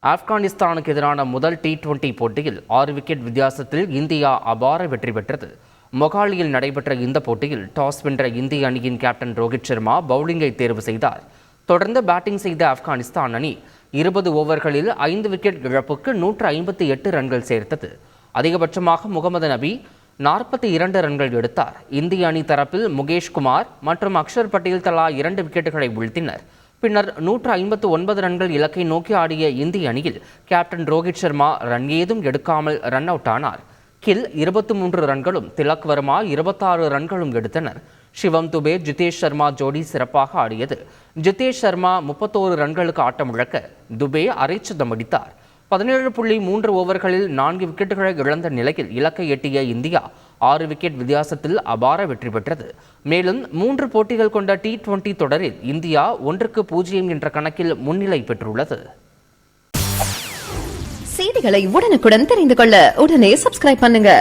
ஆப்கானிஸ்தானுக்கு எதிரான முதல் T20 போட்டியில் 6 விக்கெட் வித்தியாசத்தில் இந்தியா அபார வெற்றி பெற்றது. மொகாலியில் நடைபெற்ற இந்த போட்டியில் டாஸ் வென்ற இந்திய அணியின் கேப்டன் ரோஹித் சர்மா பவுலிங்கை தேர்வு செய்தார். தொடர்ந்து பேட்டிங் செய்த ஆப்கானிஸ்தான் அணி 20 ஓவர்களில் 5 விக்கெட் இழப்புக்கு 158 ரன்கள் சேர்த்தது. அதிகபட்சமாக முகமது நபி 42 ரன்கள் எடுத்தார். இந்திய அணி தரப்பில் முகேஷ் குமார் மற்றும் அக்ஷர் பட்டேல் தலா 2 விக்கெட்டுகளை வீழ்த்தினர். பின்னர் 159 ரன்கள் இலக்கை நோக்கி ஆடிய இந்திய அணியில் கேப்டன் ரோஹித் சர்மா ரன் ஏதும் எடுக்காமல் ரன் அவுட் ஆனார். கில் 23 ரன்களும் திலக் வர்மா 26 ரன்களும் எடுத்தனர். சிவம் துபே ஜிதேஷ் சர்மா ஜோடி சிறப்பாக ஆடியது. ஜிதேஷ் சர்மா 31 ரன்களுக்கு ஆட்டமிழக்க துபே அரைச்சதம் அடித்தார். 17.3 ஓவர்களில் 4 விக்கெட்டுகளை இழந்த நிலையில் இலக்கை எட்டிய இந்தியா 6 விக்கெட் வித்தியாசத்தில் அபார வெற்றி பெற்றது. மேலும் 3 போட்டிகள் கொண்ட T20 தொடரில் இந்தியா 1-0 என்ற கணக்கில் முன்னிலை பெற்றுள்ளது. செய்திகளை உடனுக்குடன் தெரிந்து கொள்ள உடனே சப்ஸ்கிரைப் பண்ணுங்க.